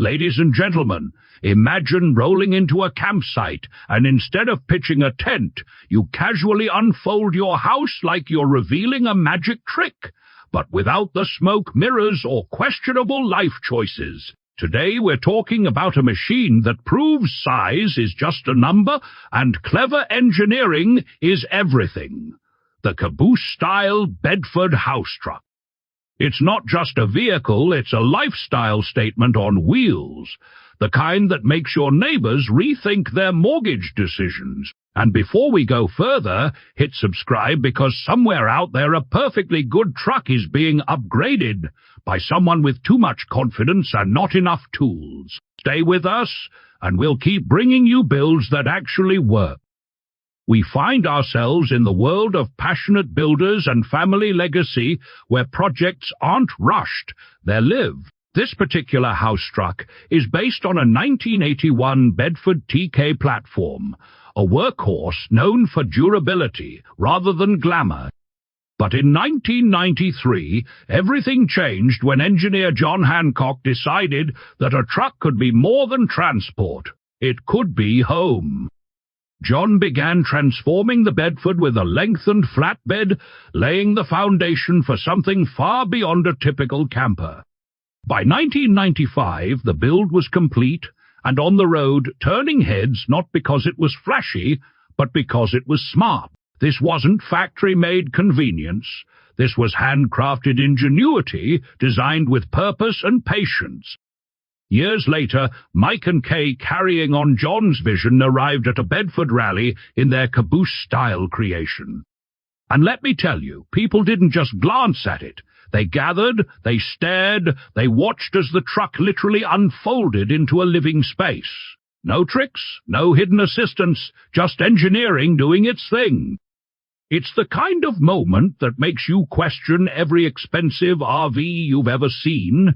Ladies and gentlemen, imagine rolling into a campsite and instead of pitching a tent, you casually unfold your house like you're revealing a magic trick, but without the smoke, mirrors, or questionable life choices. Today we're talking about a machine that proves size is just a number and clever engineering is everything. The Caboose-style Bedford Housetruck. It's not just a vehicle, it's a lifestyle statement on wheels, the kind that makes your neighbors rethink their mortgage decisions. And before we go further, hit subscribe because somewhere out there a perfectly good truck is being upgraded by someone with too much confidence and not enough tools. Stay with us, and we'll keep bringing you builds that actually work. We find ourselves in the world of passionate builders and family legacy where projects aren't rushed, they live. This particular Housetruck is based on a 1981 Bedford TK platform, a workhorse known for durability rather than glamour. But in 1993, everything changed when engineer John Hancock decided that a truck could be more than transport. It could be home. John began transforming the Bedford with a lengthened flatbed, laying the foundation for something far beyond a typical camper. By 1995, the build was complete and on the road, turning heads not because it was flashy, but because it was smart. This wasn't factory-made convenience. This was handcrafted ingenuity designed with purpose and patience. Years later, Mike and Kay, carrying on John's vision, arrived at a Bedford Rally in their Caboose-style creation. And let me tell you, people didn't just glance at it. They gathered, they stared, they watched as the truck literally unfolded into a living space. No tricks, no hidden assistance, just engineering doing its thing. It's the kind of moment that makes you question every expensive RV you've ever seen.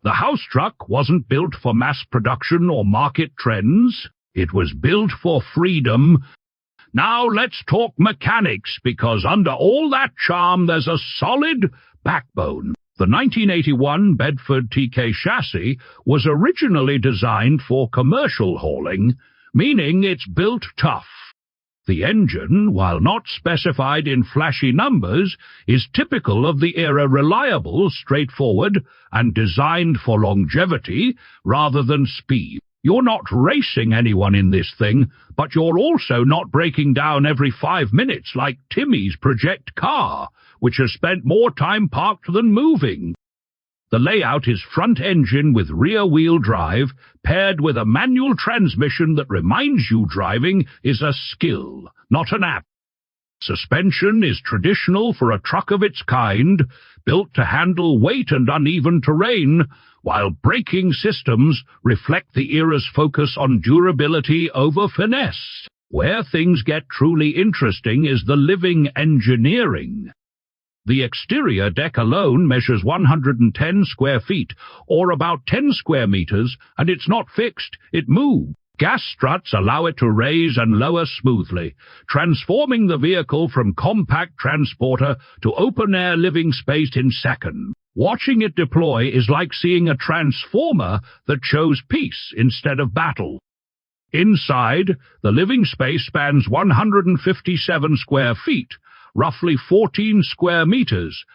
The Housetruck wasn't built for mass production or market trends. It was built for freedom. Now let's talk mechanics, because under all that charm there's a solid backbone. The 1981 Bedford TK chassis was originally designed for commercial hauling, meaning it's built tough. The engine, while not specified in flashy numbers, is typical of the era, reliable, straightforward, and designed for longevity rather than speed. You're not racing anyone in this thing, but you're also not breaking down every 5 minutes like Timmy's project car, which has spent more time parked than moving. The layout is front engine with rear-wheel drive, paired with a manual transmission that reminds you driving is a skill, not an app. Suspension is traditional for a truck of its kind, built to handle weight and uneven terrain, while braking systems reflect the era's focus on durability over finesse. Where things get truly interesting is the living engineering. The exterior deck alone measures 110 square feet, or about 10 square meters, and it's not fixed, it moves. Gas struts allow it to raise and lower smoothly, transforming the vehicle from compact transporter to open-air living space in seconds. Watching it deploy is like seeing a transformer that chose peace instead of battle. Inside, the living space spans 157 square feet, roughly 14 square meters.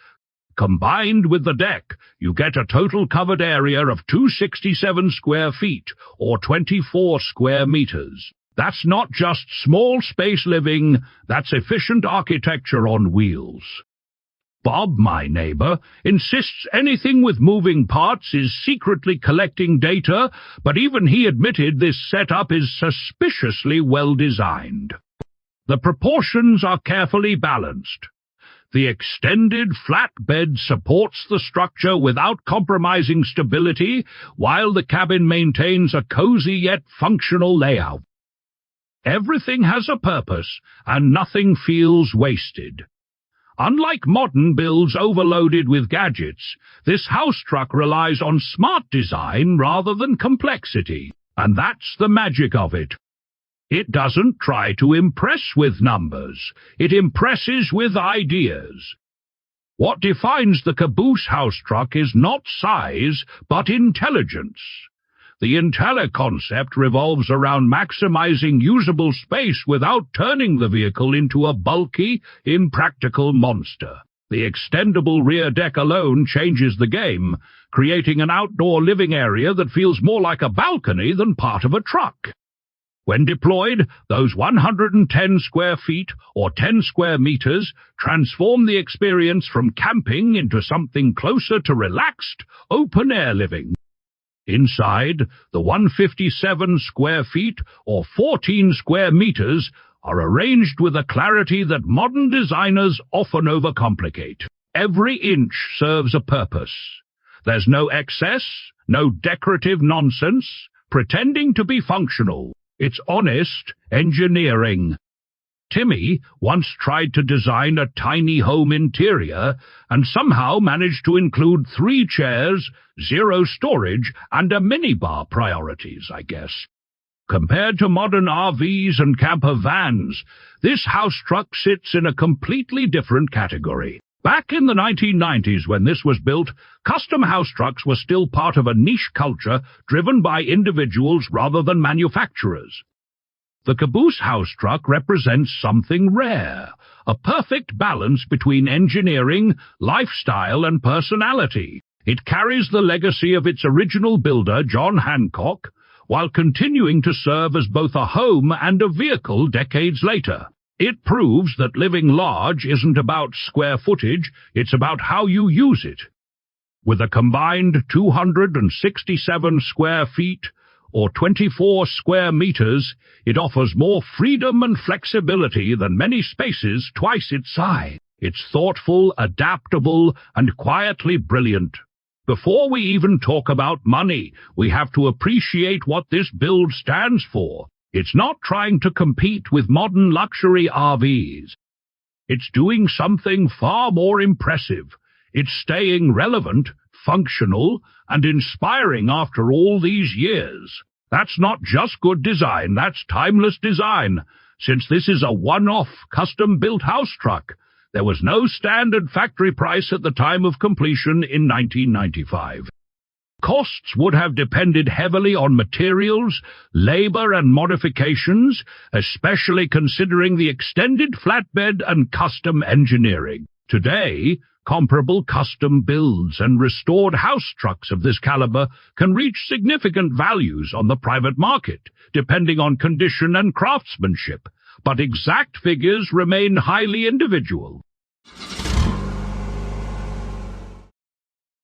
Combined with the deck, you get a total covered area of 267 square feet, or 24 square meters. That's not just small space living, that's efficient architecture on wheels. Bob, my neighbor, insists anything with moving parts is secretly collecting data, but even he admitted this setup is suspiciously well designed. The proportions are carefully balanced. The extended flatbed supports the structure without compromising stability, while the cabin maintains a cozy yet functional layout. Everything has a purpose, and nothing feels wasted. Unlike modern builds overloaded with gadgets, this Housetruck relies on smart design rather than complexity, and that's the magic of it. It doesn't try to impress with numbers, it impresses with ideas. What defines the Caboose Housetruck is not size, but intelligence. The entire concept revolves around maximizing usable space without turning the vehicle into a bulky, impractical monster. The extendable rear deck alone changes the game, creating an outdoor living area that feels more like a balcony than part of a truck. When deployed, those 110 square feet or 10 square meters transform the experience from camping into something closer to relaxed, open-air living. Inside, the 157 square feet or 14 square meters are arranged with a clarity that modern designers often overcomplicate. Every inch serves a purpose. There's no excess, no decorative nonsense, pretending to be functional. It's honest engineering. Timmy once tried to design a tiny home interior and somehow managed to include 3 chairs, 0 storage, and a minibar priorities, I guess. Compared to modern RVs and camper vans, this Housetruck sits in a completely different category. Back in the 1990s, when this was built, custom Housetrucks were still part of a niche culture driven by individuals rather than manufacturers. The Caboose Housetruck represents something rare, a perfect balance between engineering, lifestyle, and personality. It carries the legacy of its original builder, John Hancock, while continuing to serve as both a home and a vehicle decades later. It proves that living large isn't about square footage, it's about how you use it. With a combined 267 square feet, or 24 square meters, it offers more freedom and flexibility than many spaces twice its size. It's thoughtful, adaptable, and quietly brilliant. Before we even talk about money, we have to appreciate what this build stands for. It's not trying to compete with modern luxury RVs. It's doing something far more impressive. It's staying relevant, functional, and inspiring after all these years. That's not just good design, that's timeless design. Since this is a one-off, custom-built Housetruck, there was no standard factory price at the time of completion in 1995. Costs would have depended heavily on materials, labor, and modifications, especially considering the extended flatbed and custom engineering. Today, comparable custom builds and restored Housetrucks of this caliber can reach significant values on the private market, depending on condition and craftsmanship, but exact figures remain highly individual.